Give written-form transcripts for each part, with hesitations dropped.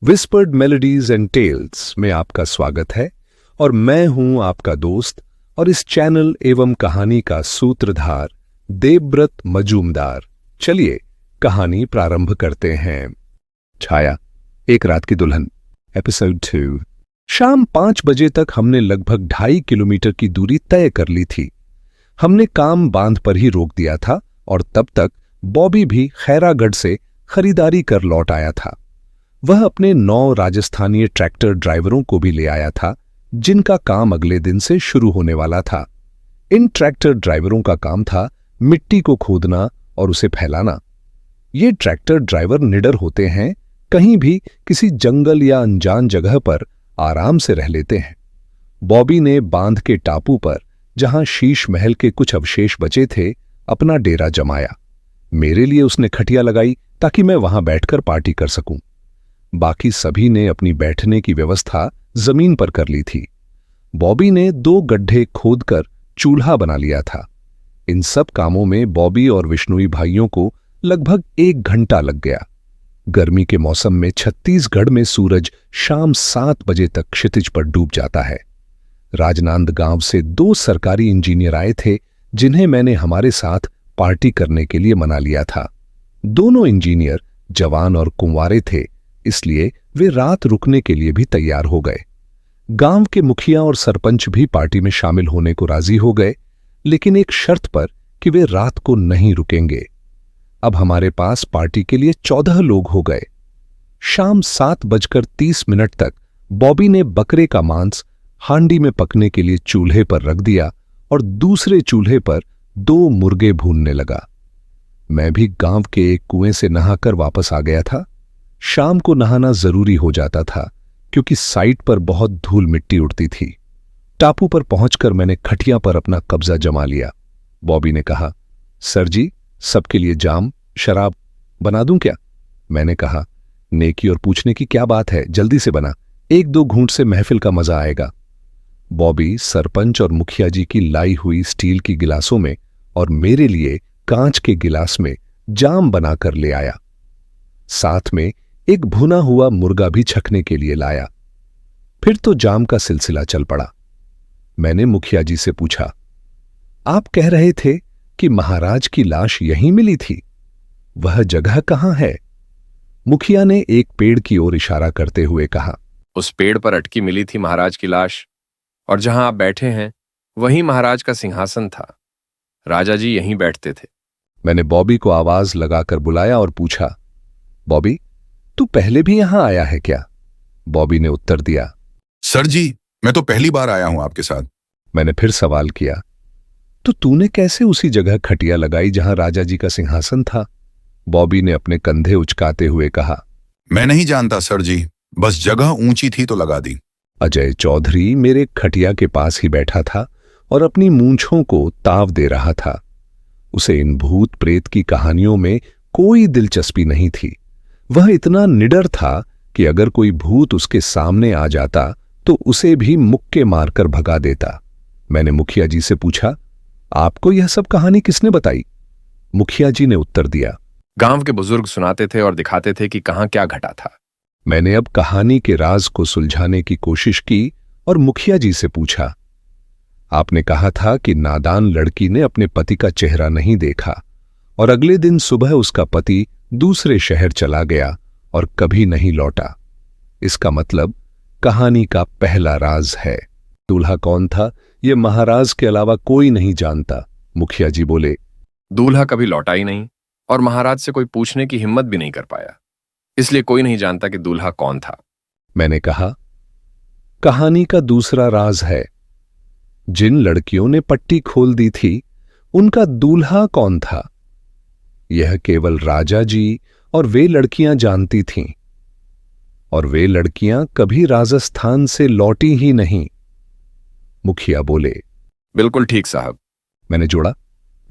Whispered melodies and tales में आपका स्वागत है और मैं हूं आपका दोस्त और इस चैनल एवं कहानी का सूत्रधार देवव्रत मजूमदार। चलिए कहानी प्रारंभ करते हैं। छाया, एक रात की दुल्हन, एपिसोड 2। शाम 5 बजे तक हमने लगभग 2.5 किलोमीटर की दूरी तय कर ली थी। हमने काम बांध पर ही रोक दिया था और तब तक बॉबी भी खैरागढ़ से खरीदारी कर लौट आया था। वह अपने 9 राजस्थानी ट्रैक्टर ड्राइवरों को भी ले आया था, जिनका काम अगले दिन से शुरू होने वाला था। इन ट्रैक्टर ड्राइवरों का काम था मिट्टी को खोदना और उसे फैलाना। ये ट्रैक्टर ड्राइवर निडर होते हैं, कहीं भी किसी जंगल या अनजान जगह पर आराम से रह लेते हैं। बॉबी ने बांध के टापू पर, जहां शीश महल के कुछ अवशेष बचे थे, अपना डेरा जमाया। मेरे लिए उसने खटिया लगाई ताकि मैं वहां बैठकर पार्टी कर सकूं। बाकी सभी ने अपनी बैठने की व्यवस्था जमीन पर कर ली थी। बॉबी ने 2 गड्ढे खोदकर चूल्हा बना लिया था। इन सब कामों में बॉबी और विश्नोई भाइयों को लगभग 1 घंटा लग गया। गर्मी के मौसम में छत्तीसगढ़ में सूरज शाम 7 बजे तक क्षितिज पर डूब जाता है। राजनांद गांव से 2 सरकारी इंजीनियर आए थे, जिन्हें मैंने हमारे साथ पार्टी करने के लिए मना लिया था। दोनों इंजीनियर जवान और कुंवारे थे, इसलिए वे रात रुकने के लिए भी तैयार हो गए। गांव के मुखिया और सरपंच भी पार्टी में शामिल होने को राजी हो गए, लेकिन एक शर्त पर कि वे रात को नहीं रुकेंगे। अब हमारे पास पार्टी के लिए 14 लोग हो गए। शाम 7:30 तक बॉबी ने बकरे का मांस हांडी में पकने के लिए चूल्हे पर रख दिया और दूसरे चूल्हे पर 2 मुर्गे भूनने लगा। मैं भी गांव के एक कुएं से नहाकर वापस आ गया था। शाम को नहाना जरूरी हो जाता था क्योंकि साइट पर बहुत धूल मिट्टी उड़ती थी। टापू पर पहुंचकर मैंने खटिया पर अपना कब्जा जमा लिया। बॉबी ने कहा, सर जी, सबके लिए जाम शराब बना दूं क्या? मैंने कहा, नेकी और पूछने की क्या बात है, जल्दी से बना, 1-2 घूंट से महफिल का मजा आएगा। बॉबी सरपंच और मुखिया जी की लाई हुई स्टील की गिलासों में और मेरे लिए कांच के गिलास में जाम बनाकर ले आया। साथ में एक भुना हुआ मुर्गा भी छकने के लिए लाया। फिर तो जाम का सिलसिला चल पड़ा। मैंने मुखिया जी से पूछा, आप कह रहे थे कि महाराज की लाश यहीं मिली थी, वह जगह कहां है? मुखिया ने एक पेड़ की ओर इशारा करते हुए कहा, उस पेड़ पर अटकी मिली थी महाराज की लाश, और जहां आप बैठे हैं वहीं महाराज का सिंहासन था। राजा जी यहीं बैठते थे। मैंने बॉबी को आवाज लगाकर बुलाया और पूछा, बॉबी, तू पहले भी यहां आया है क्या? बॉबी ने उत्तर दिया, सर जी, मैं तो पहली बार आया हूं आपके साथ। मैंने फिर सवाल किया, तो तूने कैसे उसी जगह खटिया लगाई जहां राजा जी का सिंहासन था? बॉबी ने अपने कंधे उचकाते हुए कहा, मैं नहीं जानता सर जी, बस जगह ऊंची थी तो लगा दी। अजय चौधरी मेरे खटिया के पास ही बैठा था और अपनी मूंछों को ताव दे रहा था। उसे इन भूत प्रेत की कहानियों में कोई दिलचस्पी नहीं थी। वह इतना निडर था कि अगर कोई भूत उसके सामने आ जाता तो उसे भी मुक्के मारकर भगा देता। मैंने मुखिया जी से पूछा, आपको यह सब कहानी किसने बताई? मुखिया जी ने उत्तर दिया, गांव के बुजुर्ग सुनाते थे और दिखाते थे कि कहां क्या घटा था। मैंने अब कहानी के राज को सुलझाने की कोशिश की और मुखिया जी से पूछा, आपने कहा था कि नादान लड़की ने अपने पति का चेहरा नहीं देखा और अगले दिन सुबह उसका पति दूसरे शहर चला गया और कभी नहीं लौटा। इसका मतलब कहानी का पहला राज है। दूल्हा कौन था, यह महाराज के अलावा कोई नहीं जानता। मुखिया जी बोले, दूल्हा कभी लौटा ही नहीं और महाराज से कोई पूछने की हिम्मत भी नहीं कर पाया, इसलिए कोई नहीं जानता कि दूल्हा कौन था। मैंने कहा, कहानी का दूसरा राज है, जिन लड़कियों ने पट्टी खोल दी थी उनका दूल्हा कौन था? यह केवल राजा जी और वे लड़कियां जानती थीं, और वे लड़कियां कभी राजस्थान से लौटी ही नहीं। मुखिया बोले, बिल्कुल ठीक साहब। मैंने जोड़ा,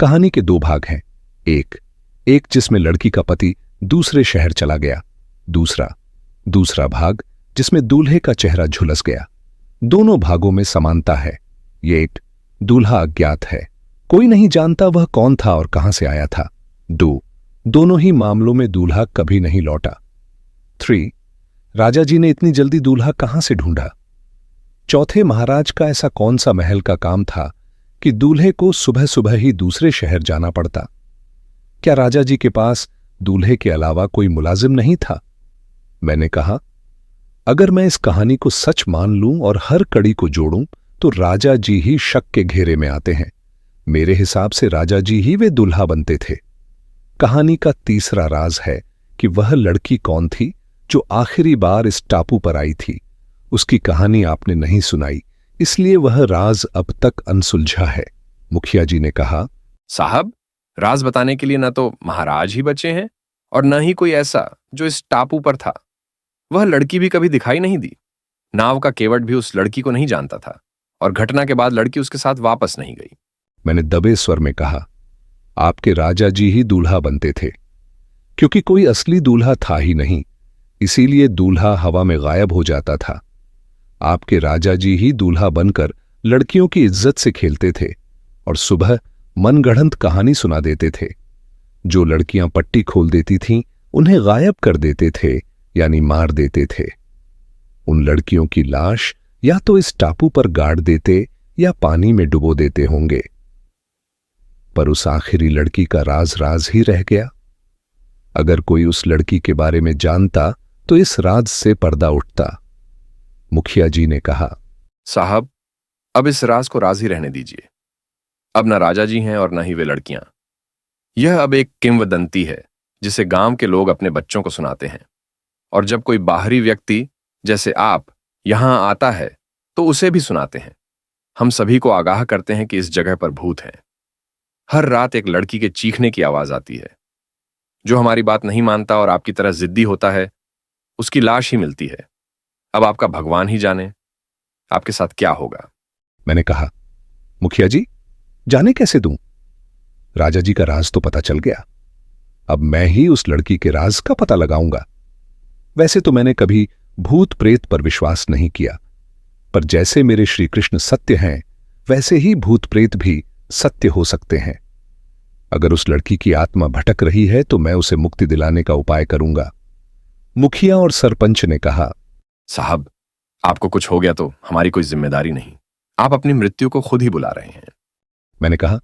कहानी के 2 भाग हैं। एक जिसमें लड़की का पति दूसरे शहर चला गया, दूसरा भाग जिसमें दूल्हे का चेहरा झुलस गया। दोनों भागों में समानता है। ये दूल्हा अज्ञात है, कोई नहीं जानता वह कौन था और कहां से आया था। 2 दोनों ही मामलों में दूल्हा कभी नहीं लौटा। 3 राजा जी ने इतनी जल्दी दूल्हा कहां से ढूंढा? चौथे महाराज का ऐसा कौन सा महल का काम था कि दूल्हे को सुबह सुबह ही दूसरे शहर जाना पड़ता? क्या राजा जी के पास दूल्हे के अलावा कोई मुलाजिम नहीं था? मैंने कहा, अगर मैं इस कहानी को सच मान लूं और हर कड़ी को जोड़ूं तो राजा जी ही शक के घेरे में आते हैं। मेरे हिसाब से राजा जी ही वे दूल्हा बनते थे। कहानी का तीसरा राज है कि वह लड़की कौन थी जो आखिरी बार इस टापू पर आई थी। उसकी कहानी आपने नहीं सुनाई, इसलिए वह राज अब तक अनसुलझा है। मुखिया जी ने कहा, साहब, राज बताने के लिए न तो महाराज ही बचे हैं और न ही कोई ऐसा जो इस टापू पर था। वह लड़की भी कभी दिखाई नहीं दी। नाव का केवट भी उस लड़की को नहीं जानता था और घटना के बाद लड़की उसके साथ वापस नहीं गई। मैंने दबे स्वर में कहा, आपके राजा जी ही दूल्हा बनते थे, क्योंकि कोई असली दूल्हा था ही नहीं, इसीलिए दूल्हा हवा में गायब हो जाता था। आपके राजा जी ही दूल्हा बनकर लड़कियों की इज्जत से खेलते थे और सुबह मनगढ़ंत कहानी सुना देते थे। जो लड़कियां पट्टी खोल देती थीं, उन्हें गायब कर देते थे, यानी मार देते थे। उन लड़कियों की लाश या तो इस टापू पर गाड़ देते या पानी में डुबो देते होंगे। पर उस आखिरी लड़की का राज राज ही रह गया। अगर कोई उस लड़की के बारे में जानता तो इस राज से पर्दा उठता। मुखिया जी ने कहा, साहब, अब इस राज को राज ही रहने दीजिए। अब न राजा जी हैं और न ही वे लड़कियां। यह अब एक किंवदंती है जिसे गांव के लोग अपने बच्चों को सुनाते हैं, और जब कोई बाहरी व्यक्ति जैसे आप यहां आता है तो उसे भी सुनाते हैं। हम सभी को आगाह करते हैं कि इस जगह पर भूत हैं। हर रात एक लड़की के चीखने की आवाज आती है। जो हमारी बात नहीं मानता और आपकी तरह जिद्दी होता है, उसकी लाश ही मिलती है। अब आपका भगवान ही जाने आपके साथ क्या होगा। मैंने कहा, मुखिया जी, जाने कैसे दूं? राजा जी का राज तो पता चल गया, अब मैं ही उस लड़की के राज का पता लगाऊंगा। वैसे तो मैंने कभी भूत प्रेत पर विश्वास नहीं किया, पर जैसे मेरे श्री कृष्ण सत्य हैं, वैसे ही भूत प्रेत भी सत्य हो सकते हैं। अगर उस लड़की की आत्मा भटक रही है तो मैं उसे मुक्ति दिलाने का उपाय करूंगा। मुखिया और सरपंच ने कहा, साहब, आपको कुछ हो गया तो हमारी कोई जिम्मेदारी नहीं। आप अपनी मृत्यु को खुद ही बुला रहे हैं। मैंने कहा,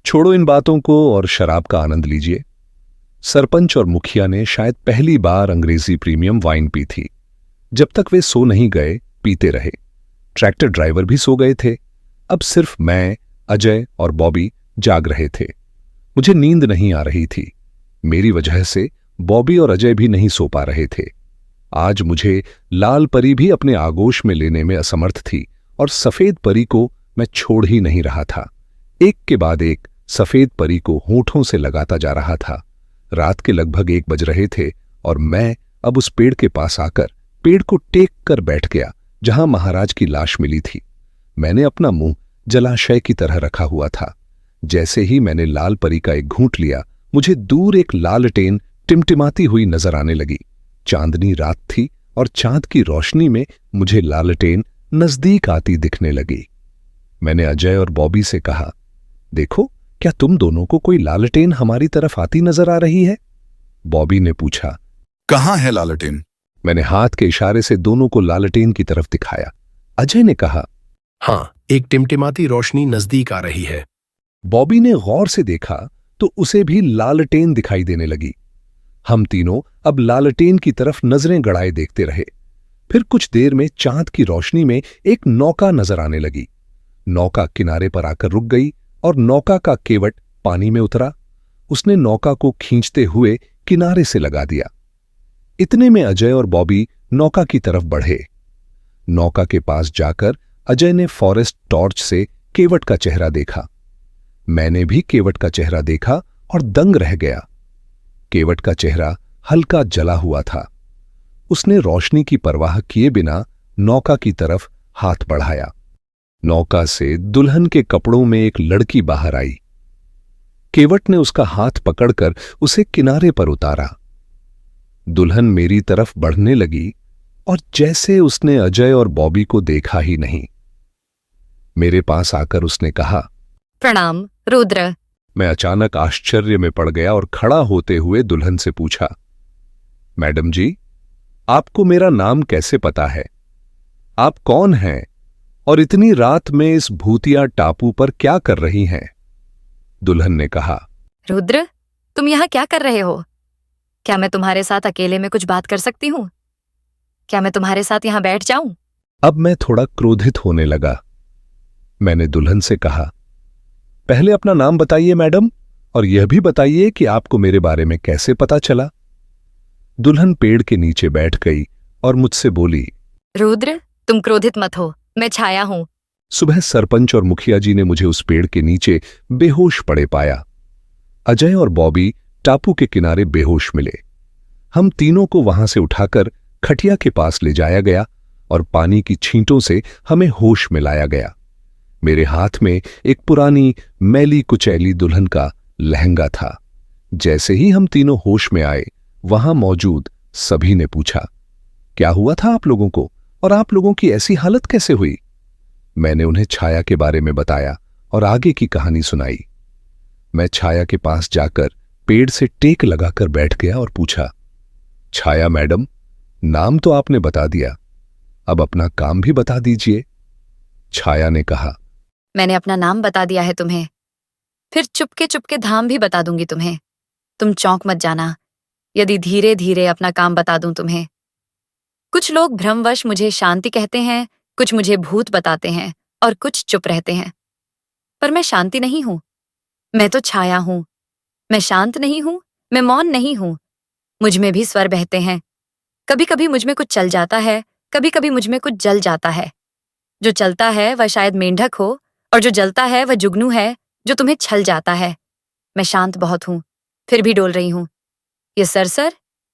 छोड़ो इन बातों को और शराब का आनंद लीजिए। सरपंच और मुखिया ने शायद पहली बार अंग्रेजी प्रीमियम वाइन पी थी। जब तक वे सो नहीं गए, पीते रहे। ट्रैक्टर ड्राइवर भी सो गए थे। अब सिर्फ मैं, अजय और बॉबी जाग रहे थे। मुझे नींद नहीं आ रही थी। मेरी वजह से बॉबी और अजय भी नहीं सो पा रहे थे। आज मुझे लाल परी भी अपने आगोश में लेने में असमर्थ थी और सफेद परी को मैं छोड़ ही नहीं रहा था। एक के बाद एक सफेद परी को होठों से लगाता जा रहा था। रात के लगभग 1 बज रहे थे और मैं अब उस पेड़ के पास आकर पेड़ को टेक कर बैठ गया जहां महाराज की लाश मिली थी। मैंने अपना मुंह जलाशय की तरह रखा हुआ था। जैसे ही मैंने लाल परी का एक घूंट लिया, मुझे दूर एक लालटेन टिमटिमाती हुई नजर आने लगी। चांदनी रात थी और चांद की रोशनी में मुझे लालटेन नजदीक आती दिखने लगी। मैंने अजय और बॉबी से कहा, देखो, क्या तुम दोनों को कोई लालटेन हमारी तरफ आती नजर आ रही है? बॉबी ने पूछा। कहाँ है लालटेन? मैंने हाथ के इशारे से दोनों को लालटेन की तरफ दिखाया। अजय ने कहा, हाँ, एक टिमटिमाती रोशनी नजदीक आ रही है। बॉबी ने गौर से देखा तो उसे भी लालटेन दिखाई देने लगी। हम तीनों अब लालटेन की तरफ नजरें गड़ाए देखते रहे। फिर कुछ देर में चांद की रोशनी में एक नौका नजर आने लगी। नौका किनारे पर आकर रुक गई और नौका का केवट पानी में उतरा। उसने नौका को खींचते हुए किनारे से लगा दिया। इतने में अजय और बॉबी नौका की तरफ बढ़े। नौका के पास जाकर अजय ने फॉरेस्ट टॉर्च से केवट का चेहरा देखा। मैंने भी केवट का चेहरा देखा और दंग रह गया। केवट का चेहरा हल्का जला हुआ था। उसने रोशनी की परवाह किए बिना नौका की तरफ हाथ बढ़ाया। नौका से दुल्हन के कपड़ों में एक लड़की बाहर आई। केवट ने उसका हाथ पकड़कर उसे किनारे पर उतारा। दुल्हन मेरी तरफ बढ़ने लगी और जैसे उसने अजय और बॉबी को देखा ही नहीं। मेरे पास आकर उसने कहा, प्रणाम रुद्र। मैं अचानक आश्चर्य में पड़ गया और खड़ा होते हुए दुल्हन से पूछा, मैडम जी, आपको मेरा नाम कैसे पता है? आप कौन हैं और इतनी रात में इस भूतिया टापू पर क्या कर रही हैं? दुल्हन ने कहा। रुद्र, तुम यहाँ क्या कर रहे हो? क्या मैं तुम्हारे साथ अकेले में कुछ बात कर सकती हूँ? क्या मैं तुम्हारे साथ यहाँ बैठ जाऊं? अब मैं थोड़ा क्रोधित होने लगा। मैंने दुल्हन से कहा, पहले अपना नाम बताइए मैडम, और यह भी बताइए कि आपको मेरे बारे में कैसे पता चला। दुल्हन पेड़ के नीचे बैठ गई और मुझसे बोली, रुद्र, तुम क्रोधित मत हो, मैं छाया हूं। सुबह सरपंच और मुखिया जी ने मुझे उस पेड़ के नीचे बेहोश पड़े पाया। अजय और बॉबी टापू के किनारे बेहोश मिले। हम तीनों को वहां से उठाकर खटिया के पास ले जाया गया और पानी की छींटों से हमें होश में लाया गया। मेरे हाथ में एक पुरानी मैली कुचैली दुल्हन का लहंगा था। जैसे ही हम तीनों होश में आए, वहां मौजूद सभी ने पूछा, क्या हुआ था आप लोगों को और आप लोगों की ऐसी हालत कैसे हुई? मैंने उन्हें छाया के बारे में बताया और आगे की कहानी सुनाई। मैं छाया के पास जाकर पेड़ से टेक लगाकर बैठ गया और पूछा, छाया मैडम, नाम तो आपने बता दिया, अब अपना काम भी बता दीजिए। छाया ने कहा, मैंने अपना नाम बता दिया है तुम्हें, फिर चुपके चुपके धाम भी बता दूंगी तुम्हें। तुम चौंक मत जाना यदि धीरे धीरे अपना काम बता दूं तुम्हें। कुछ लोग भ्रमवश मुझे शांति कहते हैं, कुछ मुझे भूत बताते हैं और कुछ चुप रहते हैं। पर मैं शांति नहीं हूं, मैं तो छाया हूं। मैं शांत नहीं हूं, मैं मौन नहीं हूं। मुझ में भी स्वर बहते हैं। कभी कभी मुझ में कुछ चल जाता है, कभी कभी मुझ में कुछ जल जाता है। जो चलता है वह शायद मेंढक हो और जो जलता है वह जुगनू है जो तुम्हें छल जाता है। मैं शांत बहुत हूं, फिर भी डोल रही हूं। ये सरसर,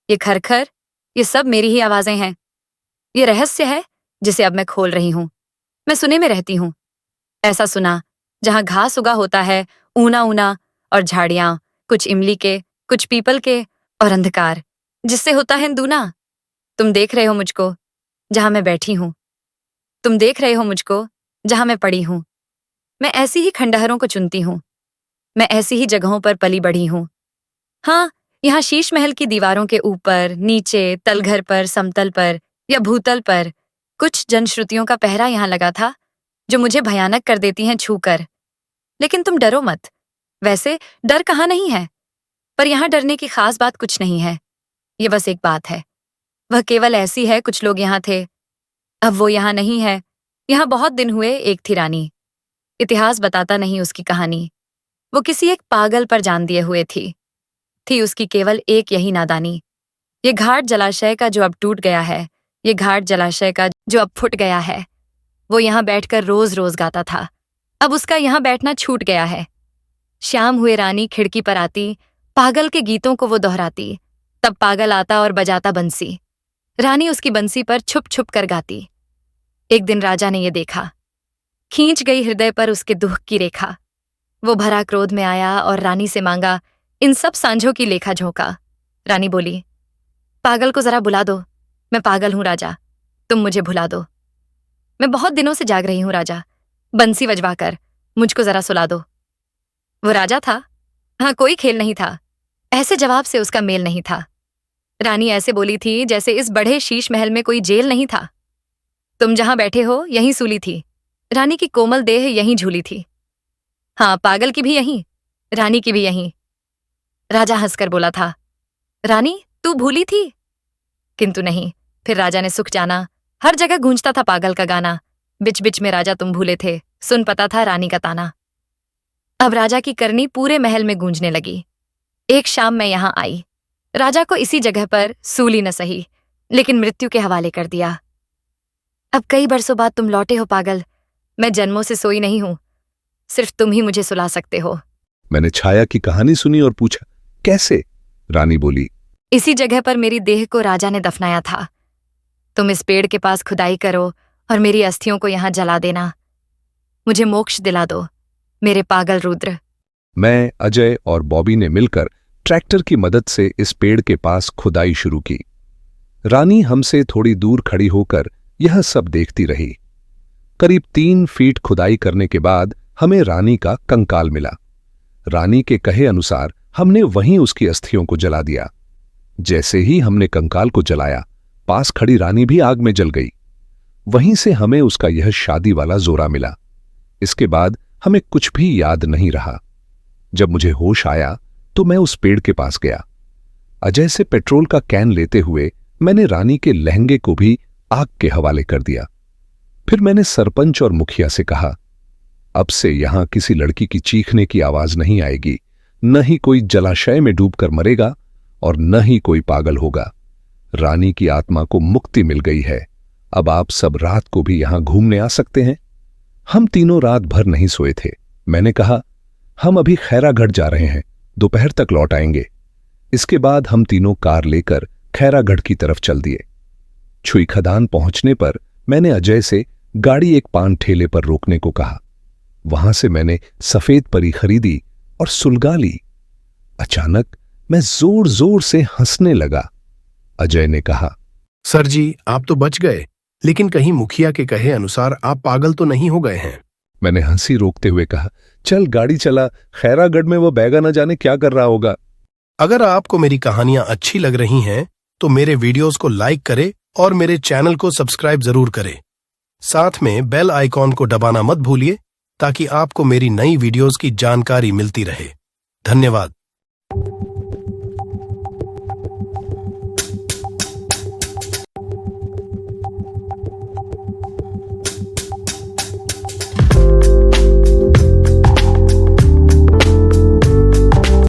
ये खरखर, ये सब मेरी ही आवाजें हैं। ये रहस्य है जिसे अब मैं खोल रही हूं। मैं सुने में रहती हूं। ऐसा सुना जहां घास उगा होता है, ऊना ऊना, और झाड़ियां, कुछ इमली के, कुछ पीपल के, और अंधकार जिससे होता है दूना। तुम देख रहे हो मुझको जहां मैं बैठी हूं। तुम देख रहे हो मुझको जहां मैं पड़ी हूं। मैं ऐसी ही खंडहरों को चुनती हूं। मैं ऐसी ही जगहों पर पली बढ़ी हूं। हाँ, यहाँ शीश महल की दीवारों के ऊपर, नीचे, तलघर पर, समतल पर या भूतल पर कुछ जनश्रुतियों का पहरा यहाँ लगा था जो मुझे भयानक कर देती हैं छूकर। लेकिन तुम डरो मत। वैसे डर कहाँ नहीं है, पर यहाँ डरने की खास बात कुछ नहीं है। ये बस एक बात है, वह केवल ऐसी है, कुछ लोग यहाँ थे, अब वो यहाँ नहीं है। यहाँ बहुत दिन हुए एक थी रानी। इतिहास बताता नहीं उसकी कहानी। वो किसी एक पागल पर जान दिए हुए थी उसकी केवल एक यही नादानी। ये घाट जलाशय का जो अब टूट गया है, ये घाट जलाशय का जो अब फुट गया है। वो यहाँ बैठकर रोज रोज गाता था, अब उसका यहाँ बैठना छूट गया है। शाम हुए रानी खिड़की पर आती, पागल के गीतों को वो दोहराती। तब पागल आता और बजाता बंसी। रानी उसकी बंसी पर छुप छुप कर गाती। एक दिन राजा ने ये देखा, खींच गई हृदय पर उसके दुख की रेखा। वो भरा क्रोध में आया और रानी से मांगा इन सब सांझों की लेखा झोंका। रानी बोली, पागल को जरा बुला दो। मैं पागल हूं राजा, तुम मुझे भुला दो। मैं बहुत दिनों से जाग रही हूं राजा, बंसी बजवाकर मुझको जरा सुला दो। वो राजा था, हाँ, कोई खेल नहीं था। ऐसे जवाब से उसका मेल नहीं था। रानी ऐसे बोली थी जैसे इस बड़े शीश महल में कोई जेल नहीं था। तुम जहां बैठे हो यहीं सूली थी, रानी की कोमल देह यहीं झूली थी। हाँ, पागल की भी यहीं, रानी की भी यहीं। राजा हंसकर बोला था, रानी तू भूली थी? किंतु नहीं, फिर राजा ने सुख जाना। हर जगह गूंजता था पागल का गाना। बिच बिच में राजा तुम भूले थे, सुन पता था रानी का ताना। अब राजा की करनी पूरे महल में गूंजने लगी। एक शाम मैं यहां आई। राजा को इसी जगह पर सूली न सही, लेकिन मृत्यु के हवाले कर दिया। अब कई बरसों बाद तुम लौटे हो पागल। मैं जन्मों से सोई नहीं हूं, सिर्फ तुम ही मुझे सुला सकते हो। मैंने छाया की कहानी सुनी और पूछा, कैसे? रानी बोली, इसी जगह पर मेरी देह को राजा ने दफनाया था। तुम इस पेड़ के पास खुदाई करो और मेरी अस्थियों को यहां जला देना। मुझे मोक्ष दिला दो, मेरे पागल रुद्र। मैं, अजय और बॉबी ने मिलकर ट्रैक्टर की मदद से इस पेड़ के पास खुदाई शुरू की। रानी हमसे थोड़ी दूर खड़ी होकर यह सब देखती रही। करीब 3 फीट खुदाई करने के बाद हमें रानी का कंकाल मिला। रानी के कहे अनुसार हमने वहीं उसकी अस्थियों को जला दिया। जैसे ही हमने कंकाल को जलाया, पास खड़ी रानी भी आग में जल गई। वहीं से हमें उसका यह शादी वाला जोरा मिला। इसके बाद हमें कुछ भी याद नहीं रहा। जब मुझे होश आया तो मैं उस पेड़ के पास गया। अजय से पेट्रोल का कैन लेते हुए मैंने रानी के लहंगे को भी आग के हवाले कर दिया। फिर मैंने सरपंच और मुखिया से कहा, अब से यहां किसी लड़की की चीखने की आवाज नहीं आएगी, न ही कोई जलाशय में डूबकर मरेगा और न ही कोई पागल होगा। रानी की आत्मा को मुक्ति मिल गई है। अब आप सब रात को भी यहां घूमने आ सकते हैं। हम तीनों रात भर नहीं सोए थे। मैंने कहा, हम अभी खैरागढ़ जा रहे हैं, दोपहर तक लौट आएंगे। इसके बाद हम तीनों कार लेकर खैरागढ़ की तरफ चल दिए। छुई खदान पहुंचने पर मैंने अजय से गाड़ी एक पान ठेले पर रोकने को कहा। वहां से मैंने सफेद परी खरीदी और सुलगा ली। अचानक मैं जोर जोर से हंसने लगा। अजय ने कहा, सर जी, आप तो बच गए, लेकिन कहीं मुखिया के कहे अनुसार आप पागल तो नहीं हो गए हैं? मैंने हंसी रोकते हुए कहा, चल गाड़ी चला, खैरागढ़ में वो बैगा न जाने क्या कर रहा होगा। अगर आपको मेरी कहानियां अच्छी लग रही हैं तो मेरे वीडियोस को लाइक करें और मेरे चैनल को सब्सक्राइब जरूर करें। साथ में बेल आइकॉन को दबाना मत भूलिए ताकि आपको मेरी नई वीडियोस की जानकारी मिलती रहे। धन्यवाद।